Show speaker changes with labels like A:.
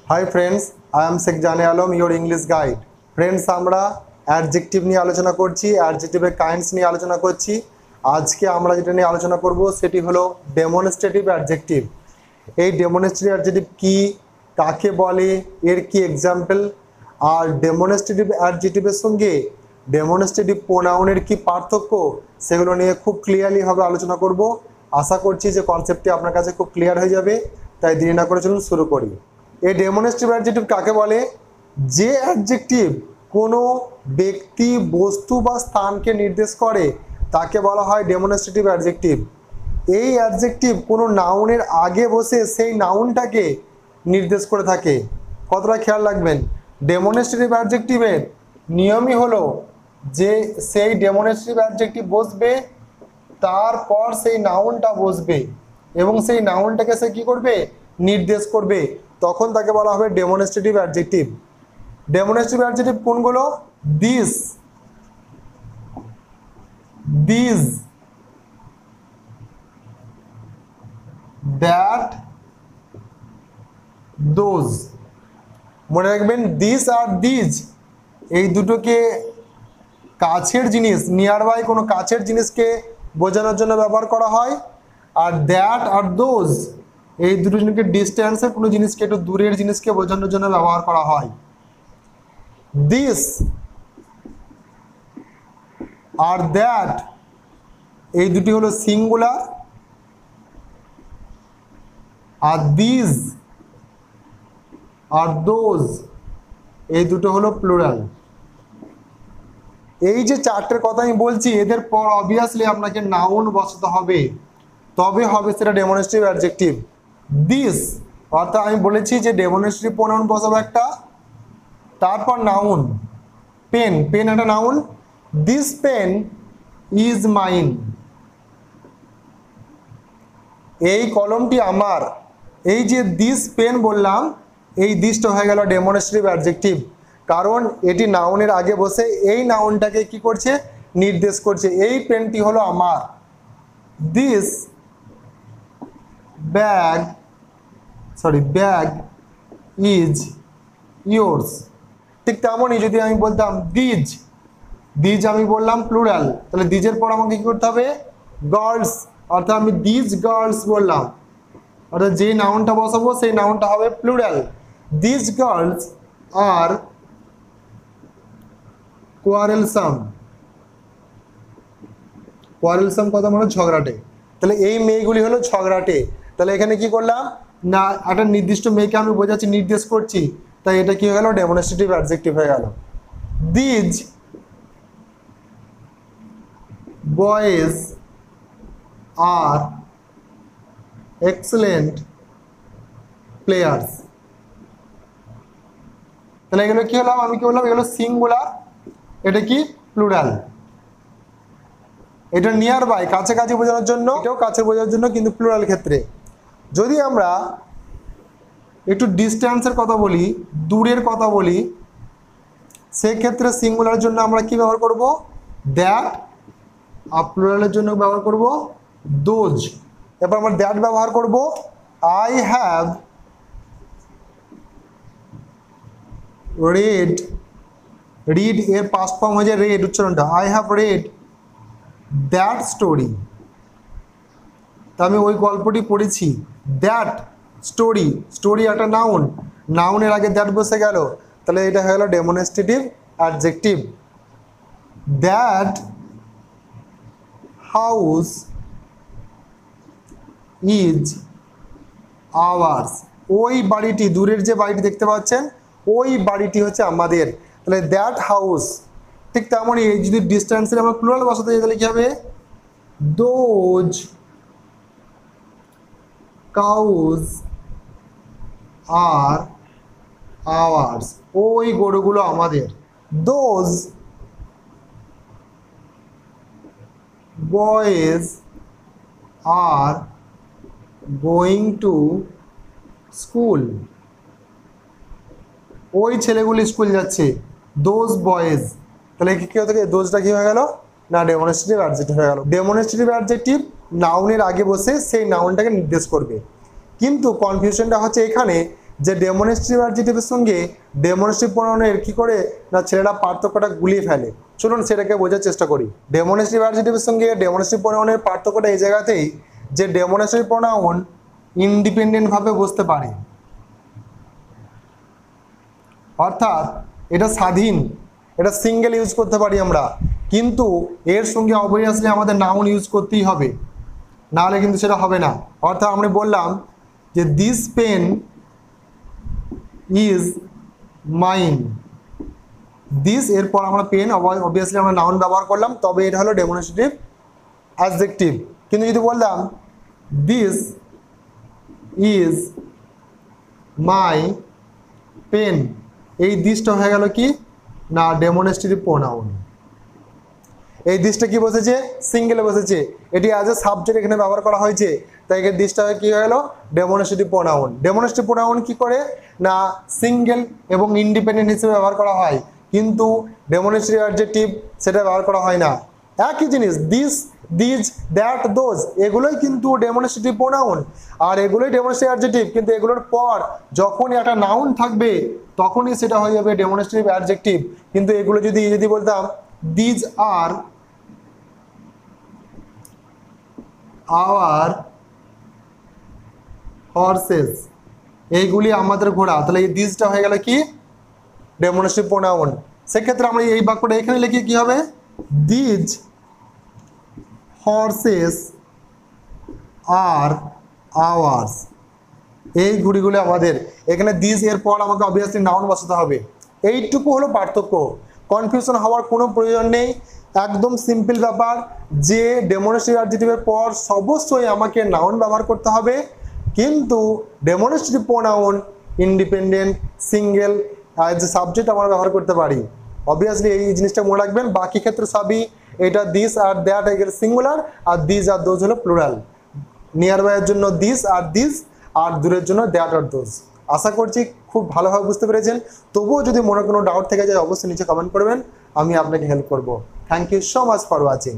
A: Hi friends, I am Sheikh Jane Alam, your English guide. Friends, আমরা adjective নিয়ে আলোচনা করছি, অ্যাডজেক্টিভের কাইন্ডস নিয়ে আলোচনা করছি। আজকে আমরা যেটা নিয়ে আলোচনা করব সেটি হলো ডেমনস্ট্রেটিভ অ্যাডজেক্টিভ। এই ডেমনস্ট্রেটিভ অ্যাডজেক্টিভ কি, কাকে বলে, এর কি এক্সাম্পল, আর ডেমনস্ট্রেটিভ অ্যাডজেক্টিভের সঙ্গে ডেমনস্ট্রেটিভ প্রোনাউনের কি পার্থক্য, সেগুলো নিয়ে খুব ক্লিয়ারলি ভাবে আলোচনা করব। আশা করছি যে কনসেপ্টটি আপনার কাছে খুব ক্লিয়ার হয়ে যাবে, তাই দেরি না করে চলুন শুরু করি। এই ডেমনস্ট্রেটিভ অ্যাডজেক্টিভ কাকে বলে? যে অ্যাডজেক্টিভ কোনো ব্যক্তি, বস্তু বা স্থানকে নির্দেশ করে তাকে বলা হয় ডেমনস্ট্রেটিভ অ্যাডজেক্টিভ। এই অ্যাডজেক্টিভ কোনো নাউনের আগে বসে সেই নাউনটাকে নির্দেশ করে থাকে। কতটা খেয়াল রাখবেন, ডেমনস্ট্রেটিভ অ্যাডজেক্টিভের নিয়মই হলো যে সেই ডেমনস্ট্রেটিভ অ্যাডজেক্টিভ বসবে, তারপর সেই নাউনটা বসবে এবং সেই নাউনটাকে সে কি করবে, নির্দেশ করবে, তখন তাকে বলা হবে ডেমনস্ট্রেটিভ অ্যাডজেক্টিভ। ডেমনস্ট্রেটিভ অ্যাডজেক্টিভ কোনগুলো? This, this, that, those. মনে রাখবেন, দিস আর দিজ এই দুটোকে কাছের জিনিস, নিয়ার বাই কোনো কাছের জিনিসকে বোঝানোর জন্য ব্যবহার করা হয়। আর দ্যাট আর দোজ এই দুটো জিনিসকে ডিস্টেন্সের কোনো জিনিসকে, একটু দূরের জিনিসকে বোঝানোর জন্য ব্যবহার করা হয়। দিস আর দ্যাট এই দুটি হলো সিঙ্গুলার, আর দিস আর দোজ এই দুটো হলো প্লুরাল। এই যে চারটের কথা আমি বলছি, এদের পর অবভিয়াসলি আপনাকে নাউন বসাতে হবে, তবে হবে সেটা ডেমনস্ট্রেটিভ অ্যাডজেক্টিভ। দিস অর্থাৎ আমি বলেছি যে ডেমনস্ট্রেটিভ প্রোনাউন বসাবো একটা, তারপর নাউন। পেন, পেন একটা noun. This pen is mine, এই কলমটি আমার। এই যে দিস পেন বললাম, এই দিসটা হয়ে গেল ডেমনস্ট্রেটিভ অ্যাডজেক্টিভ, কারণ এটি নাউনের আগে বসে এই নাউনটাকে কি করছে, নির্দেশ করছে। এই পেনটি হলো আমার। This bag, bag is yours. ঠিক তেমনই যদি আমি বলতাম দিজ, দিজ আমি বললাম প্লুরাল, তাহলে দিজের পর আমাকে কি করতে হবে, গার্লস, অর্থাৎ আমি দিজ গার্লস বললাম, অর্থাৎ যে নাউনটা বসাবো সেই নাউনটা হবে প্লুরাল। দিজ গার্লস আর কোয়ারেলসাম। কোয়ারেলসাম কথা মানে ঝগড়াটে, তাহলে এই মেয়েগুলি হলো ঝগড়াটে। তাহলে এখানে কি করলাম না, একটা নির্দিষ্ট মেয়েকে আমি বোঝাচ্ছি, নির্দেশ করছি, তাই এটা কি হয়ে গেল, ডেমনস্ট্রেটিভ অ্যাডজেক্টিভ হয়ে গেল। These boys are excellent players. তাহলে এগুলো কি হলাম, আমি কি বললাম, এগুলো সিঙ্গুলার, এটা কি প্লুরাল। এটা নিয়ার বাই, কাছাকাছি বোঝানোর জন্য, এটাও কাছে বোঝানোর জন্য, কিন্তু প্লুরাল ক্ষেত্রে। যদি আমরা একটু ডিস্টেন্সের কথা বলি, দূরের কথা বলি, সেক্ষেত্রে সিঙ্গুলার জন্য আমরা কি ব্যবহার করব, দ্যাট, আর প্লুরালের জন্য ব্যবহার করব দোজ। এবার আমরা দ্যাট ব্যবহার করব, আই হ্যাভ রেড, রিড এর পাস্ট ফর্ম হয়ে যায় রেড, উচ্চারণটা, I have read that story. তা আমি ওই গল্পটি পড়েছি। দ্যাট স্টোরি, স্টোরি একটা নাউন, নাউনের আগে দ্যাট বসে গেল, তাহলে এটা হয়ে গেল demonstrative adjective. That house is ours, ওই বাড়িটি, দূরের যে বাড়িটি দেখতে পাচ্ছেন ওই বাড়িটি হচ্ছে আমাদের, তাহলে দ্যাট হাউস। ঠিক তেমনই এই যদি ডিস্টেন্সের আমরা প্লুরাল বসাতে যাই, তাহলে কি হবে, দোজ কাউজ আর আওয়ার্স, ওই গরুগুলো আমাদের। Those boys are going to school, ওই ছেলেগুলি স্কুল যাচ্ছে। দোজ বয়েজ, তাহলে কি হতে গেলে দোজটা কি হয়ে গেল না, ডেমনস্ট্রেটিভ অ্যাডজেক্টিভ হয়ে গেল। ডেমনস্ট্রেটিভ অ্যাডজেক্টিভ নাউনের আগে বসে সেই নাউনটাকে নির্দেশ করবে। কিন্তু কনফিউশনটা হচ্ছে এখানে যে ডেমনস্ট্রেটিভ অ্যাডজেক্টিভের সঙ্গে ডেমনস্ট্রেটিভ প্রোনাউনের কি করে না ছেলেরা পার্থক্যটা গুলিয়ে ফেলে। চলুন সেটাকে বোঝার চেষ্টা করি। ডেমনস্ট্রেটিভ অ্যাডজেক্টিভের সঙ্গে ডেমনস্ট্রেটিভ প্রোনাউনের পার্থক্যটা এই জায়গাতেই যে ডেমনস্ট্রেটিভ প্রোনাউন ইন্ডিপেন্ডেন্ট ভাবে বসতে পারে, অর্থাৎ এটা স্বাধীন, এটা সিঙ্গেল ইউজ করতে পারি আমরা, কিন্তু এর সঙ্গে অবভিয়াসলি আমাদের নাউন ইউজ করতেই হবে, নাহলে কিন্তু সেটা হবে না। অর্থাৎ আমরা বললাম যে this pen is mine, this এরপর আমরা পেন অবভিয়াসলি আমরা নাউন ব্যবহার করলাম, তবে এটা হলো ডেমনস্ট্রেটিভ অ্যাডজেক্টিভ। কিন্তু যদি বললাম দিস ইজ মাই পেন, এই দিসটা হয়ে গেল কি না ডেমনস্ট্রেটিভ প্রোনাউন। এই দিসটা কি বসেছে সিঙ্গেলে বসেছে, এটি অ্যাজ এ সাবজেক্ট এখানে ব্যবহার করা হয়েছে, তাই এর দিসটা কি হয়ে গেল ডেমনস্ট্রেটিভ প্রোনাউন। ডেমনস্ট্রেটিভ প্রোনাউন কি করে না সিঙ্গেল এবং ইন্ডিপেন্ডেন্ট হিসেবে ব্যবহার করা হয়, কিন্তু ডেমনস্ট্রেটিভ অ্যাডজেক্টিভ সেটা ব্যবহার করা হয় না। একই জিনিস দিস, দিজ, দ্যাট, দোজ এগুলোই কিন্তু ডেমনস্ট্রেটিভ প্রোনাউন, আর এগুলোই ডেমনস্ট্রেটিভ অ্যাডজেক্টিভ, কিন্তু এগুলোর পর যখনই একটা নাউন থাকবে তখনই সেটা হয়ে যাবে ডেমনস্ট্রেটিভ অ্যাডজেক্টিভ। কিন্তু এগুলো যদি বলতাম দিজ আর আওয়ার হর্সেস, এইগুলি আমাদের ঘোড়া, তাহলে এই দিজটা হয়ে গেল কি ডেমনস্ট্রেটিভ প্রোনাউন। সেক্ষেত্রে আমরা এই বাক্যটা এখানে লিখি কি হবে দিজ হর্সেস আর আওয়ার্স, এই ঘুড়িগুলো আমাদের, এখানে দিজ এর পর আমাকে অবভিয়াসলি নাউন বসাতে হবে। এইটুকু হলো পার্থক্য, কনফিউশন হওয়ার কোনো প্রয়োজন নেই, একদম সিম্পল ব্যাপার যে ডেমনস্ট্রেটিভ অ্যাডজেক্টিভের পর অবশ্যই আমাকে নাউন ব্যবহার করতে হবে, কিন্তু demonstrative pronoun independent single as a subject আমরা ব্যবহার করতে পারি। অবভিয়াসলি এই জিনিসটা মনে রাখবেন, বাকি ক্ষেত্রে সবই এটা দিস আর দ্যাট এর সিঙ্গুলার, আর দিস আর দোজ হলো প্লুরাল। নিয়ার বাইয়ের জন্য দিস আর দিস, আর দূরের জন্য দ্যাট আর দোজ। আশা করছি খুব ভালোভাবে বুঝতে পেরেছেন। তবুও যদি মনে কোনো ডাউট থেকে যায় অবশ্যই নিচে কমেন্ট করবেন, আমি আপনাকে হেল্প করব। Thank you so much for watching.